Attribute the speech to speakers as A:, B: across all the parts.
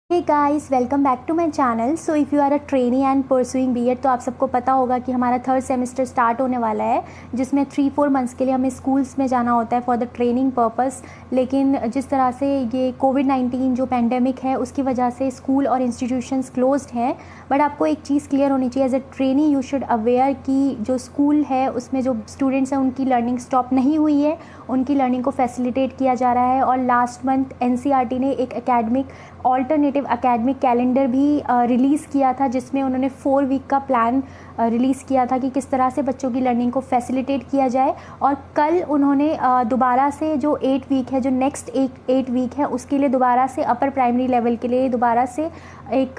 A: Hey guys, welcome back to my channel. So if you are a trainee and pursuing B Ed, तो आप सबको पता होगा कि हमारा थर्ड सेमेस्टर स्टार्ट होने वाला है, जिसमें 3-4 मंथ्स के लिए हमें स्कूल्स में जाना होता है फॉर द ट्रेनिंग पर्पस। लेकिन जिस तरह से ये कोविड-19 जो पैंडेमिक है, उसकी वजह से स्कूल और इंस्टीट्यूशंस क्लोज्ड हैं। बट आपको एक चीज़ क्लियर होनी चाहिए, as a trainee you should aware कि जो स्कूल है उसमें जो स्टूडेंट्स हैं उनकी लर्निंग स्टॉप नहीं हुई है, उनकी लर्निंग को फैसिलिटेट किया जा रहा है। और लास्ट मंथ एनसीईआरटी ने एक ऑल्टरनेटिव एकेडमिक कैलेंडर भी रिलीज़ किया था, जिसमें उन्होंने 4 वीक का प्लान रिलीज़ किया था कि किस तरह से बच्चों की लर्निंग को फैसिलिटेट किया जाए। और कल उन्होंने दोबारा से जो 8 वीक है, जो नेक्स्ट 8 वीक है, उसके लिए दोबारा से अपर प्राइमरी लेवल के लिए दोबारा से एक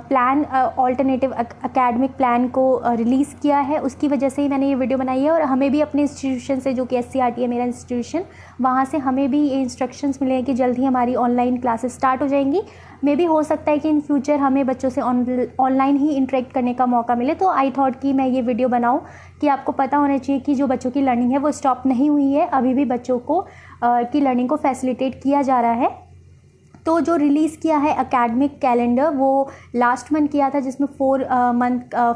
A: प्लान, ऑल्टरनेटिव एकेडमिक प्लान को रिलीज़ किया है। उसकी वजह से ही मैंने ये वीडियो बनाई है। और हमें भी अपने इंस्टीट्यूशन से, जो कि एससीईआरटी है मेरा इंस्टीट्यूशन, वहाँ से हमें भी ये इंस्ट्रक्शंस मिले हैं कि जल्द ही हमारी ऑनलाइन क्लासेस स्टार्ट हो जाएंगी। मे भी हो सकता है कि इन फ्यूचर हमें बच्चों से ऑनलाइन ही इंटरेक्ट करने का मौका मिले। तो आई थॉट कि मैं ये वीडियो बनाऊं कि आपको पता होना चाहिए कि जो बच्चों की लर्निंग है वो स्टॉप नहीं हुई है, अभी भी बच्चों को की लर्निंग को फैसिलिटेट किया जा रहा है। तो जो रिलीज़ किया है एकेडमिक कैलेंडर, वो लास्ट मंथ किया था, जिसमें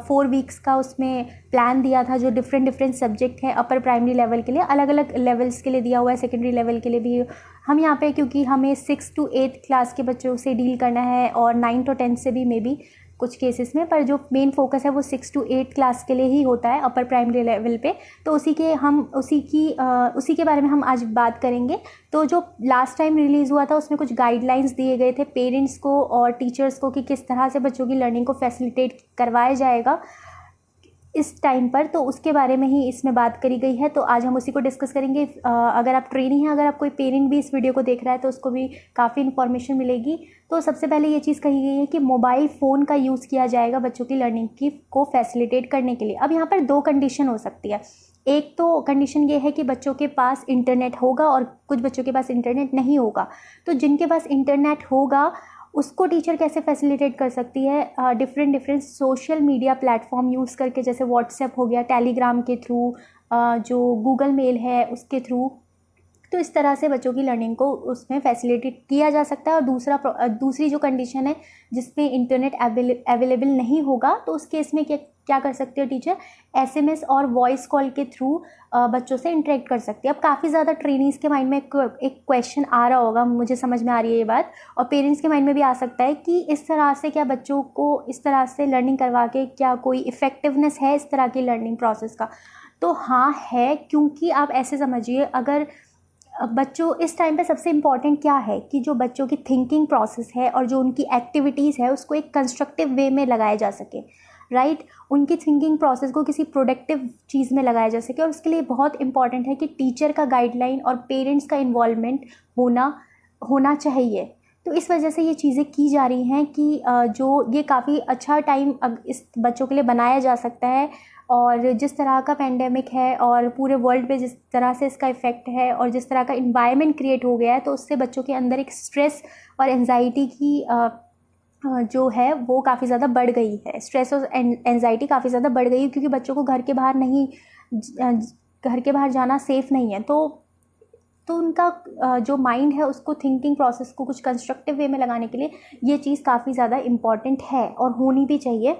A: 4 वीक्स का उसमें प्लान दिया था, जो डिफरेंट सब्जेक्ट है अपर प्राइमरी लेवल के लिए, अलग अलग लेवल्स के लिए दिया हुआ है, सेकेंडरी लेवल के लिए भी। हम यहाँ पे क्योंकि हमें 6 to 8 क्लास के बच्चों से डील करना है और 9 to 10 से भी मे बी कुछ केसेस में, पर जो मेन फोकस है वो 6 to 8 क्लास के लिए ही होता है अपर प्राइमरी लेवल पे। तो उसी के बारे में हम आज बात करेंगे। तो जो लास्ट टाइम रिलीज़ हुआ था उसमें कुछ गाइडलाइंस दिए गए थे पेरेंट्स को और टीचर्स को कि किस तरह से बच्चों की लर्निंग को फैसिलिटेट करवाया जाएगा इस टाइम पर, तो उसके बारे में ही इसमें बात करी गई है। तो आज हम उसी को डिस्कस करेंगे। अगर आप ट्रेनी हैं, अगर आप कोई पेरेंट भी इस वीडियो को देख रहा है तो उसको भी काफ़ी इन्फॉर्मेशन मिलेगी। तो सबसे पहले ये चीज़ कही गई है कि मोबाइल फ़ोन का यूज़ किया जाएगा बच्चों की लर्निंग को फैसिलिटेट करने के लिए। अब यहाँ पर 2 कंडीशन हो सकती है। एक तो कंडीशन ये है कि बच्चों के पास इंटरनेट होगा और कुछ बच्चों के पास इंटरनेट नहीं होगा। तो जिनके पास इंटरनेट होगा उसको टीचर कैसे फैसिलिटेट कर सकती है, different social media platform use करके, जैसे व्हाट्सएप हो गया, टेलीग्राम के थ्रू, जो गूगल मेल है उसके थ्रू। तो इस तरह से बच्चों की लर्निंग को उसमें फैसिलिटेट किया जा सकता है। और दूसरी जो कंडीशन है जिसमें इंटरनेट अवेलेबल नहीं होगा, तो उस केस में क्या कर सकते हैं टीचर, एसएमएस और वॉइस कॉल के थ्रू बच्चों से इंटरेक्ट कर सकते हैं। अब काफ़ी ज़्यादा ट्रेनिंग्स के माइंड में एक क्वेश्चन आ रहा होगा, मुझे समझ में आ रही है ये बात, और पेरेंट्स के माइंड में भी आ सकता है कि इस तरह से क्या बच्चों को इस तरह से लर्निंग करवा के क्या कोई इफ़ेक्टिवनेस है इस तरह की लर्निंग प्रोसेस का। तो हाँ है, क्योंकि आप ऐसे समझिए, अगर बच्चों इस टाइम पे सबसे इम्पॉर्टेंट क्या है कि जो बच्चों की थिंकिंग प्रोसेस है और जो उनकी एक्टिविटीज़ है उसको एक कंस्ट्रक्टिव वे में लगाया जा सके, राइट। उनकी थिंकिंग प्रोसेस को किसी प्रोडक्टिव चीज़ में लगाया जा सके। और उसके लिए बहुत इंपॉर्टेंट है कि टीचर का गाइडलाइन और पेरेंट्स का इन्वॉल्वमेंट होना चाहिए। तो इस वजह से ये चीज़ें की जा रही हैं कि जो ये काफ़ी अच्छा टाइम इस बच्चों के लिए बनाया जा सकता है। और जिस तरह का पेंडेमिक है और पूरे वर्ल्ड पे जिस तरह से इसका इफ़ेक्ट है और जिस तरह का इन्वायरमेंट क्रिएट हो गया है, तो उससे बच्चों के अंदर एक स्ट्रेस और एंजाइटी की जो है वो काफ़ी ज़्यादा बढ़ गई है। स्ट्रेस और एंजाइटी काफ़ी ज़्यादा बढ़ गई है, क्योंकि बच्चों को घर के बाहर जाना सेफ़ नहीं है। तो उनका जो माइंड है उसको थिंकिंग प्रोसेस को कुछ कंस्ट्रक्टिव वे में लगाने के लिए ये चीज़ काफ़ी ज़्यादा इम्पॉर्टेंट है और होनी भी चाहिए।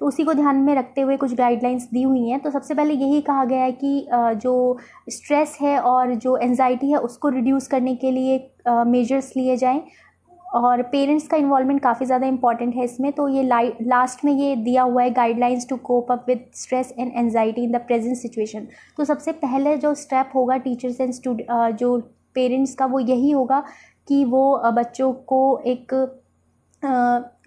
A: तो उसी को ध्यान में रखते हुए कुछ गाइडलाइंस दी हुई हैं। तो सबसे पहले यही कहा गया है कि जो स्ट्रेस है और जो एंजाइटी है उसको रिड्यूस करने के लिए मेजर्स लिए जाएं। और पेरेंट्स का इन्वॉल्वमेंट काफ़ी ज़्यादा इंपॉर्टेंट है इसमें। तो ये लास्ट में ये दिया हुआ है, guidelines to cope up with stress and anxiety in the present situation. तो सबसे पहले जो स्टेप होगा टीचर्स एंड जो पेरेंट्स का, वो यही होगा कि वो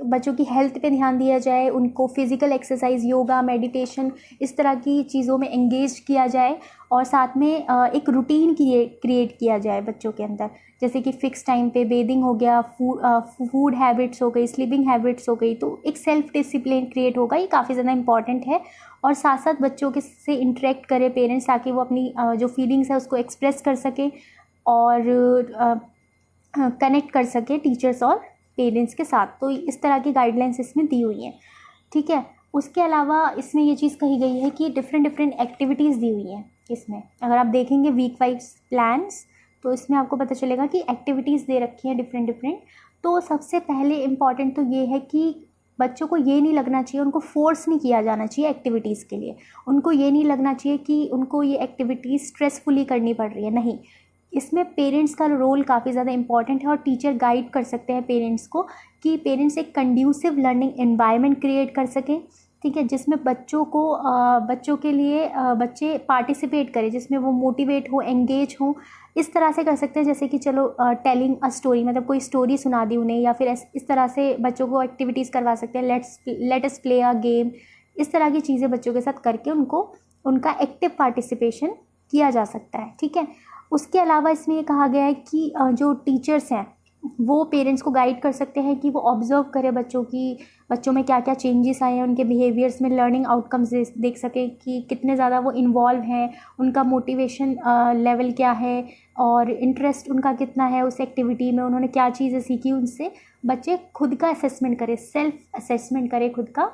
A: बच्चों की हेल्थ पे ध्यान दिया जाए, उनको फिज़िकल एक्सरसाइज, योगा, मेडिटेशन, इस तरह की चीज़ों में एंगेज किया जाए। और साथ में एक रूटीन क्रिएट किया जाए बच्चों के अंदर, जैसे कि फ़िक्स टाइम पे बेदिंग हो गया, फूड हैबिट्स हो गई, स्लीपिंग हैबिट्स हो गई। तो एक सेल्फ डिसिप्लिन क्रिएट होगा, ये काफ़ी ज़्यादा इंपॉर्टेंट है। और साथ साथ बच्चों के से इंटरेक्ट करें पेरेंट्स, ताकि वो अपनी जो फीलिंग्स है उसको एक्सप्रेस कर सकें और कनेक्ट कर सकें टीचर्स और पेरेंट्स के साथ। तो इस तरह की गाइडलाइंस इसमें दी हुई हैं, ठीक है। उसके अलावा इसमें ये चीज़ कही गई है कि डिफरेंट एक्टिविटीज़ दी हुई हैं इसमें। अगर आप देखेंगे वीक वाइज प्लान्स, तो इसमें आपको पता चलेगा कि एक्टिविटीज़ दे रखी हैं डिफरेंट। तो सबसे पहले इम्पॉर्टेंट तो ये है कि बच्चों को ये नहीं लगना चाहिए, उनको फोर्स नहीं किया जाना चाहिए एक्टिविटीज़ के लिए। उनको ये नहीं लगना चाहिए कि उनको ये एक्टिविटीज़ स्ट्रेसफुली करनी पड़ रही है, नहीं। इसमें पेरेंट्स का रोल काफ़ी ज़्यादा इंपॉर्टेंट है और टीचर गाइड कर सकते हैं पेरेंट्स को कि पेरेंट्स एक कंड्यूसिव लर्निंग एनवायरनमेंट क्रिएट कर सकें, ठीक है, जिसमें बच्चों के लिए बच्चे पार्टिसिपेट करें, जिसमें वो मोटिवेट हो, एंगेज हो। इस तरह से कर सकते हैं जैसे कि चलो टेलिंग अ स्टोरी, मतलब कोई स्टोरी सुना दी उन्हें, या फिर इस तरह से बच्चों को एक्टिविटीज़ करवा सकते हैं, let us play a game. इस तरह की चीज़ें बच्चों के साथ करके उनका एक्टिव पार्टिसिपेशन किया जा सकता है, ठीक है। उसके अलावा इसमें ये कहा गया है कि जो टीचर्स हैं वो पेरेंट्स को गाइड कर सकते हैं कि वो ऑब्जर्व करें बच्चों में क्या क्या चेंजेस आए हैं, उनके बिहेवियर्स में लर्निंग आउटकम्स देख सकें कि कितने ज़्यादा वो इन्वॉल्व हैं, उनका मोटिवेशन लेवल क्या है और इंटरेस्ट उनका कितना है उस एक्टिविटी में, उन्होंने क्या चीज़ें सीखी। उनसे बच्चे खुद का असेसमेंट करें, सेल्फ असेसमेंट करें, खुद का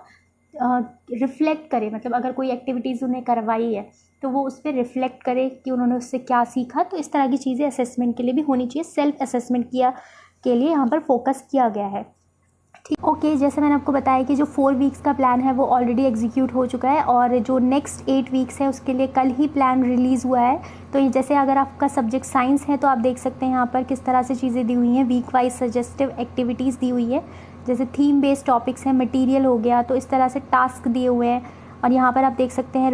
A: रिफ़्लेक्ट करें, मतलब अगर कोई एक्टिविटीज़ उन्हें करवाई है तो वो उस पर रिफ़्लेक्ट करें कि उन्होंने उससे क्या सीखा। तो इस तरह की चीज़ें असेसमेंट के लिए भी होनी चाहिए, सेल्फ असेसमेंट के लिए यहाँ पर फोकस किया गया है, ठीक। ओके, जैसे मैंने आपको बताया कि जो 4 वीक्स का प्लान है वो ऑलरेडी एग्जीक्यूट हो चुका है और जो नेक्स्ट 8 वीक्स है उसके लिए कल ही प्लान रिलीज़ हुआ है। तो ये जैसे अगर आपका सब्जेक्ट साइंस है तो आप देख सकते हैं यहाँ पर किस तरह से चीज़ें दी हुई हैं, वीक वाइज सजेस्टिव एक्टिविटीज़ दी हुई है, जैसे थीम बेस्ड टॉपिक्स हैं, मटेरियल हो गया, तो इस तरह से टास्क दिए हुए हैं। और यहाँ पर आप देख सकते हैं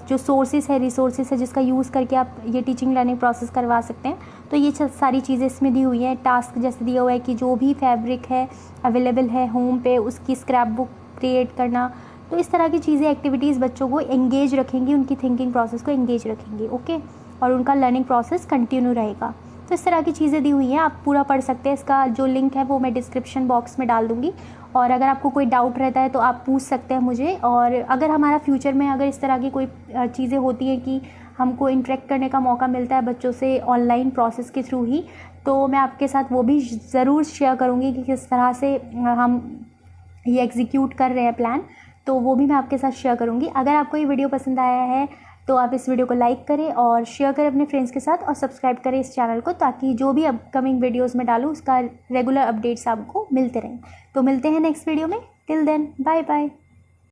A: जो सोर्सेज है, रिसोर्सेज है, जिसका यूज़ करके आप ये टीचिंग लर्निंग प्रोसेस करवा सकते हैं। तो ये सारी चीज़ें इसमें दी हुई हैं। टास्क जैसे दिया हुआ है कि जो भी फैब्रिक है अवेलेबल है होम पे उसकी स्क्रैप बुक क्रिएट करना। तो इस तरह की चीज़ें एक्टिविटीज़ बच्चों को एंगेज रखेंगी, उनकी थिंकिंग प्रोसेस को एंगेज रखेंगी, ओके, और उनका लर्निंग प्रोसेस कंटिन्यू रहेगा। तो इस तरह की चीज़ें दी हुई हैं, आप पूरा पढ़ सकते हैं। इसका जो लिंक है वो मैं डिस्क्रिप्शन बॉक्स में डाल दूँगी और अगर आपको कोई डाउट रहता है तो आप पूछ सकते हैं मुझे। और अगर हमारा फ्यूचर में अगर इस तरह की कोई चीज़ें होती हैं कि हमको इंटरेक्ट करने का मौका मिलता है बच्चों से ऑनलाइन प्रोसेस के थ्रू ही, तो मैं आपके साथ वो भी ज़रूर शेयर करूँगी कि किस तरह से हम ये एग्जीक्यूट कर रहे हैं प्लान, तो वो भी मैं आपके साथ शेयर करूँगी। अगर आपको ये वीडियो पसंद आया है तो आप इस वीडियो को लाइक करें और शेयर करें अपने फ्रेंड्स के साथ और सब्सक्राइब करें इस चैनल को, ताकि जो भी अपकमिंग वीडियोस में डालूँ उसका रेगुलर अपडेट्स आपको मिलते रहें। तो मिलते हैं नेक्स्ट वीडियो में, टिल देन बाय बाय।